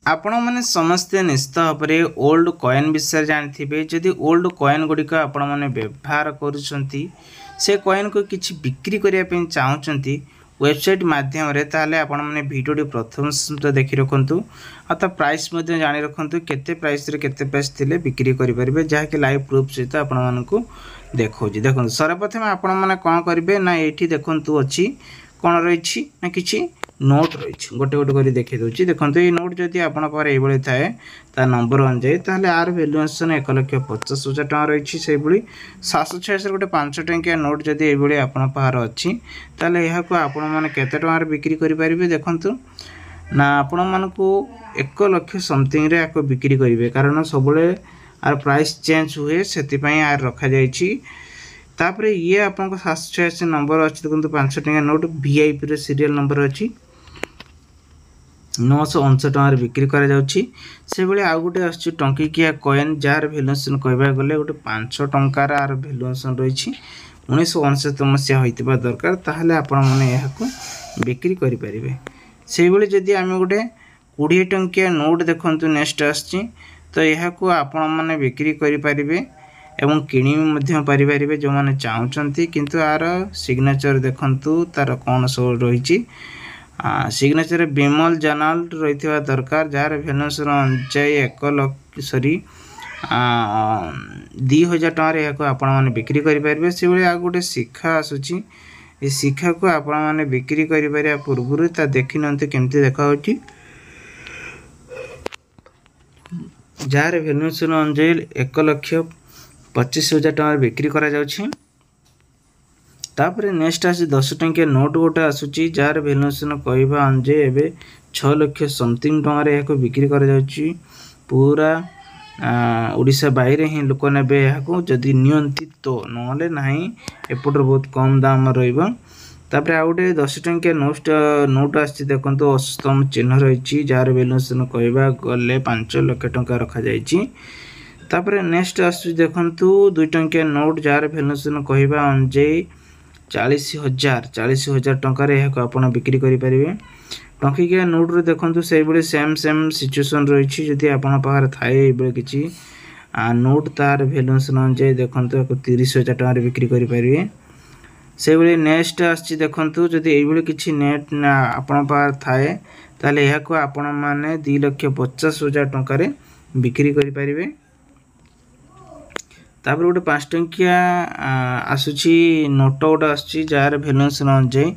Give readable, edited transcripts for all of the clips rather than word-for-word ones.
आपण मैंने समस्ते निश्चित भाव में ओल्ड कॉइन विषय जानते जदि ओल्ड कॉइन गुड़िक आपण मैंने व्यवहार करुँच से कॉइन को किसी बिक्री करने चाहते वेबसाइट माध्यम ताले आपण मैंने भिडियो प्रथम देखी रखु आ प्राइस जानी रखु केते प्राइस रे केते प्राइस थिले बिक्री करेंगे जहाँकि लाइव प्रूफ सहित आपण मानक देखा देखो सर्वप्रथम आपण मैंने कौन करेंगे ना ये देखु अच्छी कौन रही ना कि नोट रही गोटे गोटे कर देखी दूसरी देखो ये नोट जदि आपड़ ये थाए ता नंबर अनुजाई ताहले आर भैल्युएसन 1,50,000 टଙ୍କା रही से 786 गोटे 5 टंकिया नोट जदि ये आपण पार अच्छी ताहले यह आपण मैंने केते टंकार बिक्री करेंगे देखु ना आपण मानकू 1,00,000 समथिंग रे आको बिक्री करेंगे कारण सब आर प्राइस चेंज हुए से आर रखा जाइए तापर ये आपको 786 नंबर अच्छी देखो 5 टंकिया नोट वीआईपी रे सीरियल नंबर अच्छी 959 टंकार बिक्री करा जाउछि से बेले आ गुटे आछि टंकिकिया कॉइन जार भैल्युएसन कहबा गले गुटे 5 टंकार आर भैल्युएसन रही 1959 मसिया होइतिबा दरकार ताहले आपण माने यहाको बिक्री करि परिबे से बेले जदि आमे गुटे 20 टंकिया नोट देखंतु नेक्स्ट आछि तो यहाको आपण माने बिक्री करि परिबे एवं किणी मध्य पारिबे जो माने चाहउचंती किंतु आर सिग्नेचर देखंतु तार कोन सो रही सिग्नेचर बिमल जर्नल रही दरकार जार भैल्युएसन अनुजाई 2,000 टंकार या आपण माने बिक्री करि परिबे से बेले आ गुटे शिखा आसुची ए शिखा को आपण माने बिक्री करि परिया पूर्वरु ता देखि नंते केमती देखा होची जार भैल्युएसन अनुजाई 1,25,000 टंकार बिक्री करा जाउची तापर नेक्स्ट आसी 10 टंकिया नोट गोटे आसुची जार भैल्युएसन कहबा अनुजाई एबे 6,00,000 समथिंग टंकार या बिक्री करा जाउची पूरा ओडिशा बाहर ही लोक नेबे या जदि नियंती तो नले नाही एपटर बहुत कम दाम रहिबो तापर आ गोटे 10 टंकिया नोट आसी देखंतु अस्तम चिन्ह रही जार भैल्युएसन कहबा गले 5,00,000 टंका रखा जाइची तापर नेक्स्ट आसु देखंतु 2 टंकिया नोट जार भैल्युएसन कहबा अनुजाई 40,000 टंकार या आपण बिक्री करि परिबे टंकिया नोट रे देखंतु से बेले सेम सिचुएशन रही जदि आपण पाखर थाए ये किछि नोट तार भैल्युएसन अनुजाई देखंतु 30,000 टंकार बिक्री करि परिबे से बेले नेक्स्ट आछि देखंतु जदि ये किछि नेट आपण पाखर थाए ताले या आपण माने 2,50,000 टंकार बिक्री करि परिबे तापर गोटे 5 टंकिया आसुची नोट गोटे आसुची जार भैल्युएसन अनुजाई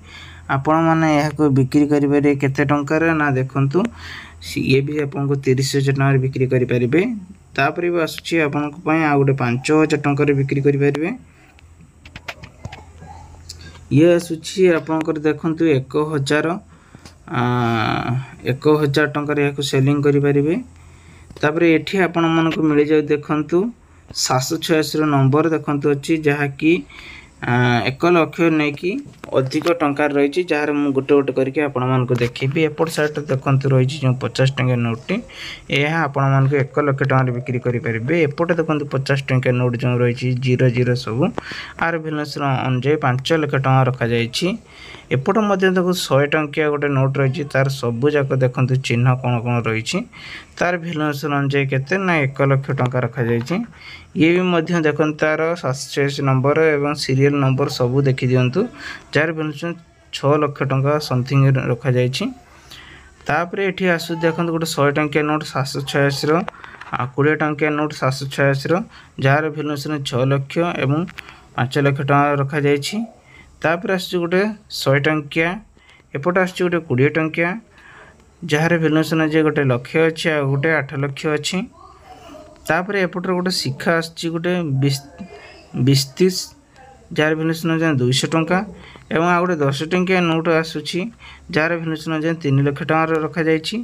आपण माने यहाको बिक्री करिबे केते टंकार ना देखंतु ये भी आपनको 30,000 टंकार बिक्री करि परिबे तापर भी आसुची आपनको पय आ गोटे 5,000 टंकार बिक्री करि परिबे ये आसुची आपनकर देखंतु 1,000 टंकार याको सेलिंग करि परिबे तापर एठी आपण मानको मिलि जाय देखंतु 786 नंबर देखंतु अछि जहाँकि 1,00,000 नहीं कि अधिक टंकार रही जार मु गोटे गोटे करके आपण मानको देखिबी एपट साइड देखंतु रही जो 50 टंका नोट यह आपण मानको 1,00,000 टंका बिक्री करि परिबे एपट देखंतु 50 टंका नोट जो रही 00 सब आर भैल्युएसन अनुजाई 5,00,000 टंका रखा जाइछि एपट मध्य देखो 100 टंकिया गोटे नोट रही तार सबु जाक देखंतु चिन्ह कोन कोन रही तार भैल्युएसन अनुजाई केते ना 1,00,000 टंका रखा जाइछि ये भी मध्य देखो तार 786 नंबर एवं सीरियल नंबर सबू देखी दिंतु जार भैल्युएसन 6,00,000 टंका समथिंग रखा जाइछि तापर एठी आसु देखो गोटे 100 टंकिया नोट 786 रो 20 टंकिया नोट 786 रो जार भैल्युएसन 6,00,000 एवं 5,00,000 टंका रखा जाइछि तापर आसु गोटे 100 टंकिया एपट आसु गोटे 20 टंकिया जार भैल्युएसन जे गोटे 1,00,000 अछि आ गोटे 8,00,000 अछि तापर एपटर गोटे शिखा आछि गोटे 20 जार भैल्युएसन 200 टंका एवं आ गोटे 10 टंकिया नोट आसुछि जार भैल्युएसन 3,00,000 टंका रखा जाइछि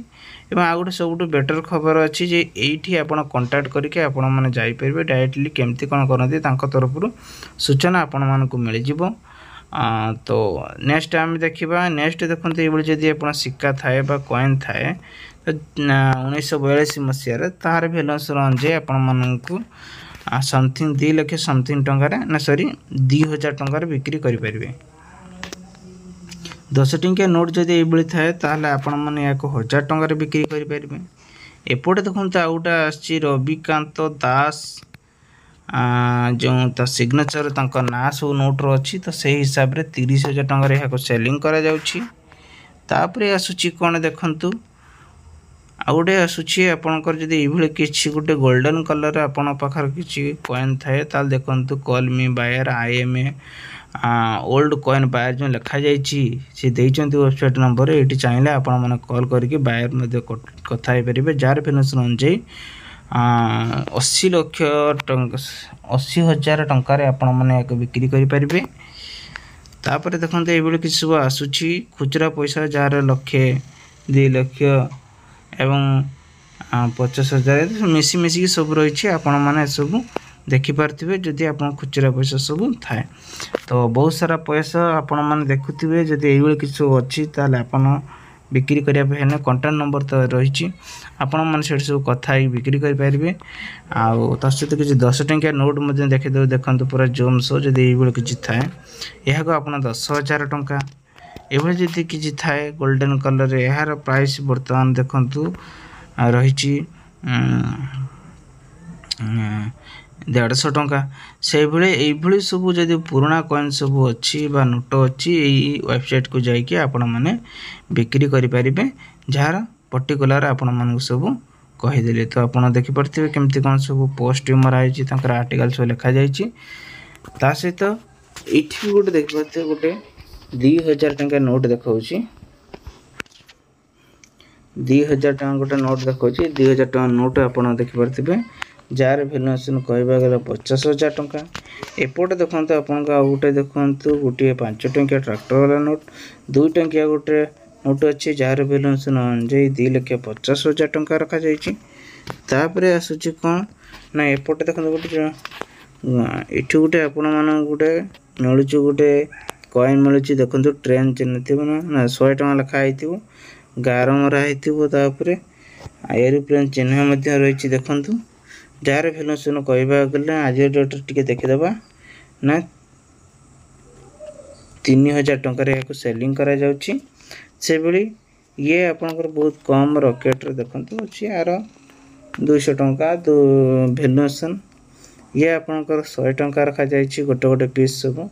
एवं आ गोटे सबुठु बेटर खबर अछि जे एठी आपण कांटेक्ट करके आपण माने जाई परबे डायरेक्टली केमती कोन करनती तांको तरफरु सूचना आपण मानकु मिल जिवो तो नेक्स्ट आम देखा नेक्स्ट देखते ये जदि आप सिक्का थाए बा कॉइन थाए तो 1942 मसीह तार भैल्युएसन अनुजाई आपको समथिंग 2,00,000 समथिंग टंकार ना सॉरी 2,000 टंकार बिक्री करें 10 टंकिया नोट जदि ये थाए ताहले आपण मैंने या 1000 टंकार बिक्री करें। एपटे देखते आउ गोटे आसी रविकांत दास जो ता सिग्नेचर तांका ना सब नोट्र अच्छी तो से हिसाब से 30,000 टंकार यहाँ सेलिंग करापरे आसूची कौन देखु आउ गोटे आसूची आपंकर जब ये किसी गोटे गोल्डन कलर आपण पाखर किसी कॉइन थाए ताल देखु call me buyer IMA old coin buyer जो लिखा जाइए वेबसाइट नंबर ये चाहिए आपण मैंने कॉल करके बायर कथा पारे जार फिनान्स अनुजाई 80 लाख 80,000 टंकार आपण मैंने बिक्री करें। तापर देखते ये किसी सब आसूची खुचरा पैसा जार लक्षे 2 लाख एवं 50,000 मिसी सब रही आपण मैंने सब देखिपारे जदि आप खुचरा पैसा सब थाए तो बहुत सारा पैसा आपण मैंने देखुवे जदि ये किसी सब अच्छी ताल आपण बिक्री करने कंटाक्ट नंबर तो रही आपण मैंने सब कथा बिक्री करेंगे। आउ ता सहित किसी 10 टंकिया नोट देखीदे देखते पूरा जोम सो जब ये किसी थाए यह आप 10,000 टंका ये जब किसी थाए गोल्डन कलर यार प्राइस बर्तमान देखु रही 150 टंका से भाई सब जब पुराना कॉइन सब अच्छी नोट अच्छी यही वेबसाइट को जाकि आपण मैंने बिक्री करें जार पर्टिकुलर आपण मानक सब कहीदेली। तो आप देखिपे केमती कौन सब पोस्ट मराई आर्टिकल सब लिखा जा सहित ये गोटे देखिपे गोटे 2,000 टंका नोट देखा 2,000 टका गोटे नोट देखा 2,000 टका नोट आप देखिपे जार भैल्युएसन कहवा गला 50,000 टंका। एपटे देखते आपन गोटे देखु गोटे 5 टंकिया ट्रैक्टर वाला नोट 2 टंकिया गोटे नोट अच्छी जार भैल्युएसन अनुजाई 2,50,000 टंका रखा जापर आसूची कौन ना एपटे देखते गोटे ये गोटे आपण मान गोटे मिलूँ गोटे कॉइन मिलूँ देखो ट्रेन चिन्ह थी ना 100 टका लिखाई गार मरा होपर एरोप्लेन चिन्ह रही देखु जार भैल्युएसन कहवा गले आज डेट टे देखीदे ना 3,000 टंकार या सेलिंग करा जाउची से भली ये आपनकर बहुत कम रॉकेट रे देखंतु अछि यार 200 टंका भैल्युएसन ये आपनकर 100 टंका रखा जाइछि गोटे गोटे पीस सब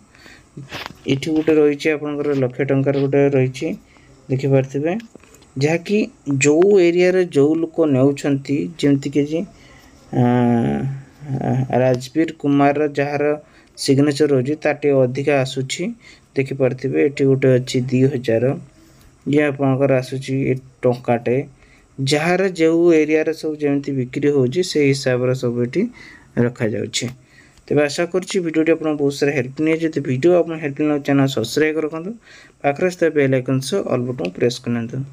इठी गोटे रही आपनकर लाख टंकार गोटे रही देखि पारथिबे जहाँकि जो एरिया रे जो लोक नेउछंती जेमति के जी राजवीर कुमार जार सिग्नेचर रोजी ताटे अधिका आसूची देखि पारथिबे एठी गोटे अछि 2,000 ये आपनकर आसूची टंकाटे जार जो एरिया रे सब जेमति बिक्री होजी से हिसाब रे सब एठी रखा जाउछि। तेबे आशा करछि वीडियोटी आपन बहुत सारा हेल्प नै जति वीडियो आपन हेल्प नै चैनल सब्सक्राइब करखंतु पाखरे बेल आइकन से ऑल बटन प्रेस करनतु।